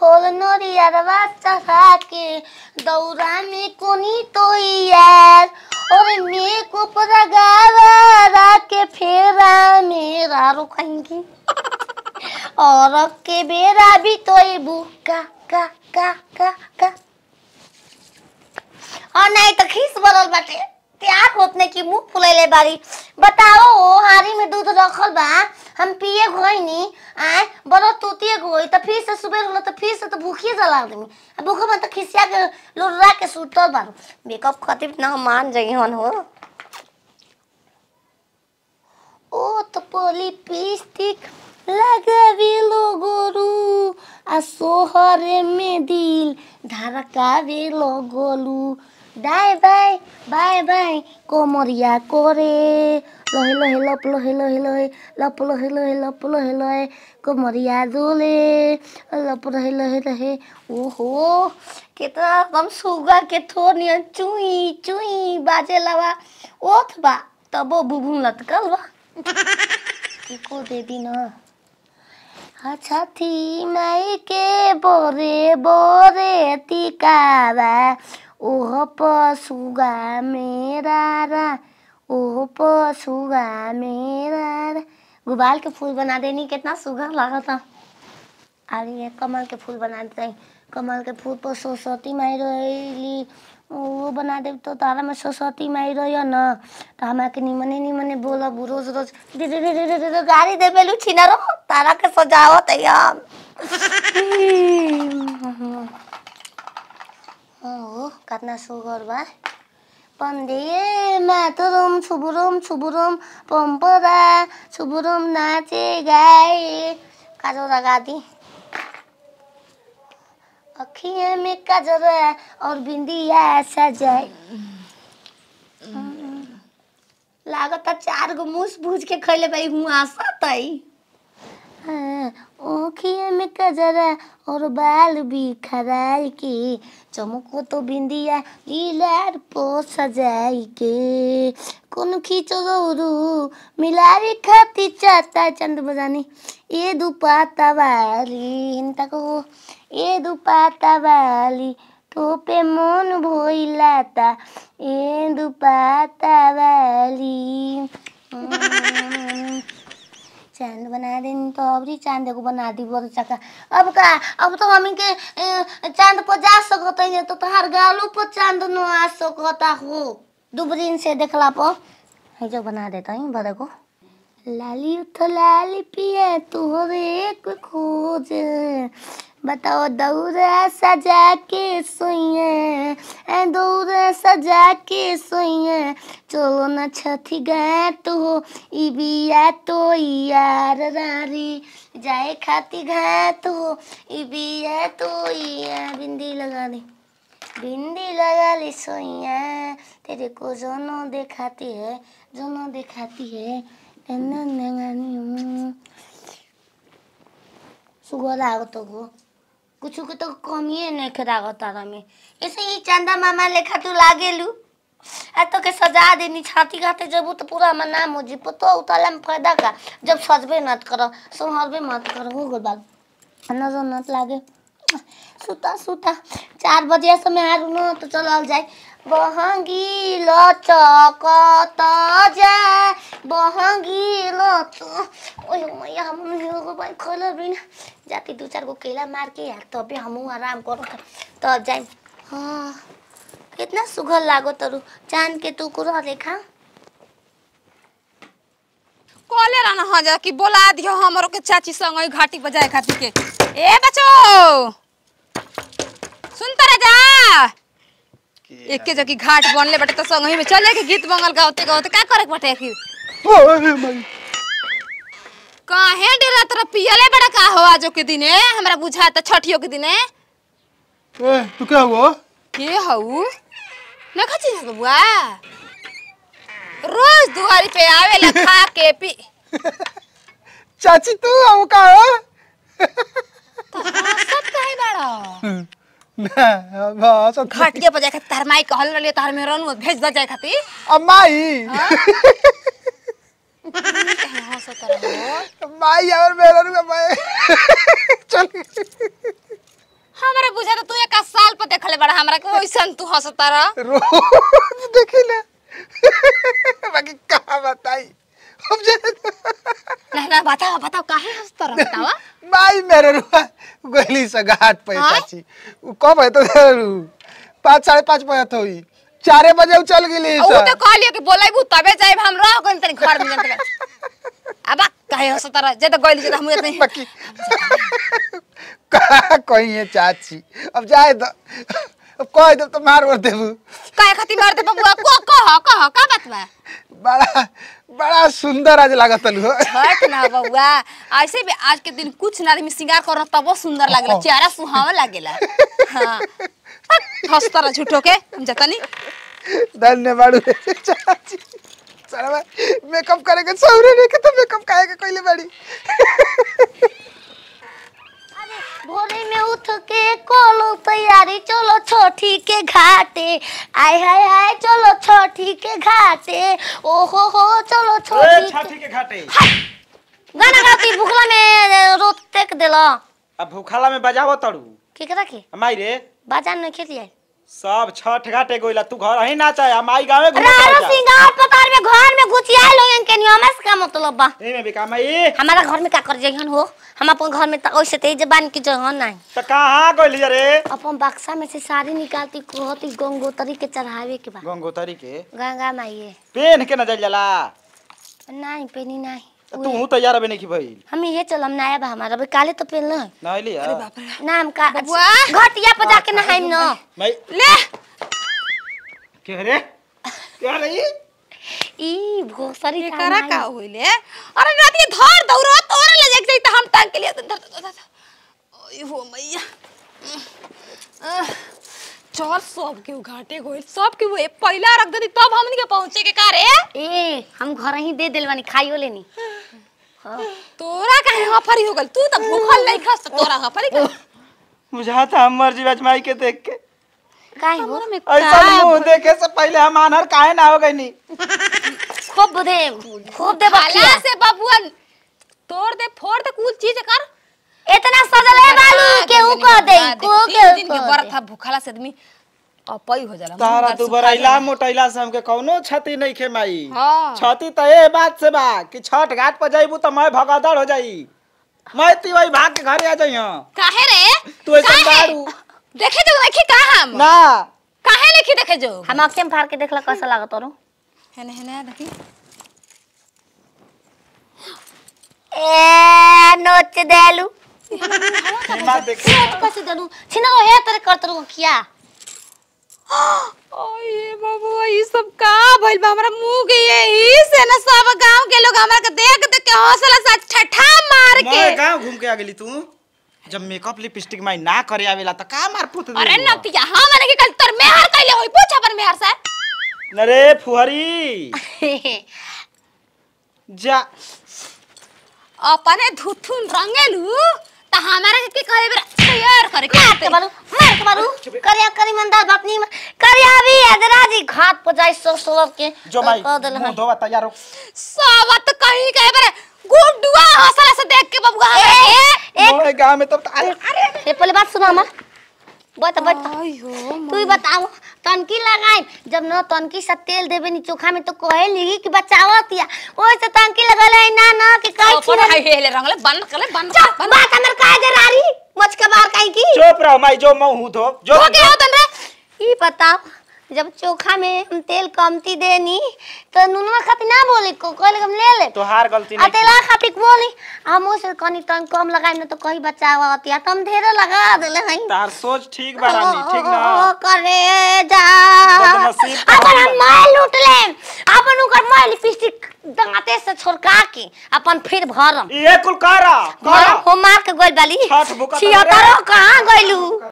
खोल नोरियरवा चढ़ा के दौरा में कोनी तो यार और मेरे को लगा के फेरा मेरा रुकेंगी और के बेरा भी तो बुका का का का का और नहीं तो खीस बरल बाटे त्याग होतने की मुंह फुलैले बारी। बताओ हारी में दूध रखल बा हम पिए गइनी आए बड़ा तूतिए गई तो फिर से सुबह होला तो फिर से तो भूखिए जला देमी भूख में तो खिसिया के लुर्रा के सुतल बारू मेकअप खातिर ना मान जाई हन हो। ओ तो पोली पिस्टिक लगावे लो गोरू आ सोहरे में दिल धड़कावे लो Golu bye bye bye bye कोमरिया कोरे लोहे लोहे लप लोहे लोहे लोहे लप लोहे लोहे लप लोहे लोहे कोमरिया डोले लप लोहे लोहे लोहे। ओहो कितना हम सुगा के थोनिया चुई चुई बाजे लवा ओथ बा तबो बुबू लटकल बा को दे दी ना। अच्छा थी माई के बोरे बोरे तिकावा ओह पसुगा मेरा रा ओह पसुगा मेरा रा। गुबाल के फूल बना देनी कितना सुघर लगा था। अरे कमल के फूल बना देते हैं कमल के फूल पर सरस्वती माई रही वो बना दे तो तारा में सरस्वती माई रही ना तो हमारे के निमने निमने बोला रोज रोज गाड़ी दे बेलू छीना रो तारा के सजावत है यार। ओ कितना सुगर बा पंदे मातरम सुबुरम सुबुरम पंपरा सुबुरम नाचे गाए काजो लगा दी अखियां में काजरा और बिंदिया सजाए लागत 4 गो मूस भूज के खैले भाई हूँ आशा तई ओखिया में कजरा और बाल भी खराई के चमको तो बिंदिया लीलार पो सजाई के कौन खींचो रू मिलारी खाती चाहता चंद बजानी ये दुपाता वाली हिंता को ये दुपाता वाली तो पे मन भोइलाता ये दुपाता वाली चांद बना देनी तो अबरी चांद को बना दी बहुत चका अब का अब तो हम के चांद पर जा सकते हैं तो तोहार गालू पर चांद न आ सकता हो दुबरीन से देखला पर है जो बना देता हूँ बड़े को लाली उठ लाली पिए तोरे को खोज बताओ दौरा सजा के सोइए दौरा सजा के सोइए चलो न छठी घाट हो इबिया तो यार रारी जाए खाती घाट हो इबिया तो यार बिंदी लगा ली सोइया तेरे को जोनो दिखाती है सुगर आगो तो गो कुछ के तो कमी नहीं खरागो तारा में ऐसे ही चंदा मामा लेखा तू लागेलू आ तो के सजा देनी छाती खाते जब तो पूरा हमारा नाम हो जी तो उताला में फायदा का जब सजबे मत करो संहरबे मत करो हो गल बाल नजर मत लागे सुता 4 बजे से मैं आरू न तो चल जाए बहंगी लचकत जा बहंगी लच ओए मैया हम हो भाई खोल बिना जाती 2-4 गो केला मार के यार तबे हम आराम करो तो जाए। हाँ कितना सुघर लागो तरु चांद के तू कुरा देखा कॉले रहना हो जा कि बोला दियो हमरो के चाची संग घाटी बजाए खाती के ए बच्चो सुनता रह जा एक के जगह घाट बनले बटे तो संग ही में चले के गीत मंगल गावते गावते का करे बटे आखिर ओए माई काहे डेरा तरह पियले बड़ा का हो आजो के दिने हमरा बुझा त छठियो के दिने ए तू क्या हुआ के हऊ न खची है बुआ रोज दुआरी पे आवे ला खा के पी चाची तू हम का हो तो सब काहे बड़ा ना बस घाटिया पर जाके तार माई कहल रहले तार में रनु भेज द जाए खाती अम्माई हंसत रहो माई और मेरा नु माई चल हमरा के ओइसन तू हंसता रह। रोज देखी ना बाकी कहाँ बताई अब ना बताओ बताओ काहे हंसता रह बतावा। माई मेरे रुआ गोली से घाट पे हाँ? चाची वो कब है तो 5 साढ़े 5 बजे तो हुई 4 बजे उ चल गेली उ तो कहलिए कि बोलाइबू तबे जाइब हम रह गइल तनी घर में जनते। अब काहे हंसता रह जे तो गइल जे हम नहीं बाकी का कही है चाची अब जाए तो अब कह दे तो मार और देबू काहे खातिर मार दे बबुआ को कह का बात बा। बड़ा बड़ा सुंदर आज लागत हो छठ ना बबुआ ऐसे भी आज के दिन कुछ ना आदमी श्रृंगार करना तबो सुंदर लागेला चेहरा सुहावा लागेला। हां हंसता रह झूठो के हम जतनी धन्यवाद चाची सारा मेकअप करेंगे सौरे नहीं के तो मेकअप काहे के कइले बाड़ी। भोरे में उठ के कोलो तैयारी चलो छठी के घाटे आय हाय हाय चलो छठी के घाटे ओहो हो चलो छठी के घाटे गाना गाती भूखला में रोत टेक देला अब भूखाला में बजावो तड़ू केकरा के माई रे बाजान में खेलिए सब छठ घाटे गइला तू घर ही ना चाहे माई गावे घूम रारो जा सिंगार पतार में घर में घुसिया लोगन के नियम से का मतलब बा ए में बिका माई हमारा घर में का कर जइहन हो हम अपन घर में त ओइसे तेज बान की जगह नहीं त कहां गइली रे अपन बक्सा में से साड़ी निकालती कहती गंगोत्री के चढ़ावे के बा गंगोत्री के गंगा माई पेन के न जल जाला नहीं पेनी नहीं तू तैयार बने की भइल हम ये चलम नया बा हमारा अभी काले तो पेल नहीं नहली अरे बाप रे नाम का बबुआ। घटिया पर जाके नहाइम न माई ले के रे क्या रही ई भोसरी ये करा का होइले अरे राती धर दौरो तोरे ले जाके त हम टांग के लिए धर ओए हो मैया चल सब के घाटे गोइल सब के वो पहला रख देती तब हमनी के पहुंचे के का रे ए हम घर ही दे देल बानी खाइयो लेनी तोरा काहे हफरी हो गल तू त भूखल नहीं खास तोरा हफरी का बुझाता हम मर जीवा माई के देख के काहे हो हमरा में ऐसा मुंह देखे से पहले हम आनर काहे ना हो गई नी खूब दे खाला से बबुआ तोड़ दे फोड़ दे कुल चीज कर इतना सजले बानी के ऊ कह दे को के दिन के बरत था भूखला से आदमी अपई हो जाला तारा तू बरैला मोटैला से हमके कौनो क्षति नहीं खे माई हां क्षति त ए बात से बा कि छठ घाट पर जाइबू त मैं भगादड़ हो जाई मैं ती वही भाग के घरे आ जाई हां काहे रे तू ऐसा दारू देखे जो देखी का हम ना काहे लिखी देखे जो हम आंखें फाड़ के देखला कैसा लागत रो है देखी ए नोच देलू हिम्मत देखी कैसे देलू छिना हे तेरे करत रो किया ओए बाबू ये सब का भइल बा हमरा मुंह के यही से ना सब गांव के लोग हमरा के देख देख के हौसला से ठठा मार के मैं गांव घूम के आ गेली तू जब मेकअप लिपस्टिक माई ना करे आवेला त का मार पुत अरे नतिया हां माने के कल तोर मेहर कइले होई पूछ अपन मेहर से नरे फुहरी जा अपने धुथुन रंगेलू त हमारा के कहे बेरा तैयार करे मार के बारू करिया करी मंदार बापनी करिया भी अदराजी घाट पर जाई सोलर के जो माई कह देल मुंह धोवा तैयार हो सावत कहीं कहे बेरा गुडुआ हौसला से देख के बबुआ मोए गांव में तब अरे ये पहले बात सुनो हमार बत आयो तू ही बताओ तनकी लगाई जब न तनकी से तेल देबे नी चोखा में तो कहे लिही कि बचावतिया ओए से तनकी लगले ना कि काई अपन हेले रंगले बन बात हमर काहे दे रारी मच के बाहर काई की चुप रहो माई जो मुंह धो जो हो गया तन रे ई बताओ जब चोखा में हम तेल कमती देनी तो नुनवा खाती ना बोली को कहले हम ले ले तोहार गलती आ नहीं तेला खाती बोली हम से कनी तन कम लगाई न तो कहीं बचावतिया तुम ढेरे लगा देले हई तार सोच ठीक बा रानी ठीक ना करे जा बदनसीब अपन हम माल लूट ले अपन उकर माल लिपस्टिक दांते से छोड़का के अपन फिर भरम ये कुल करा हो मार के गोल बाली छठ भूखा छियतरो कहां गइलू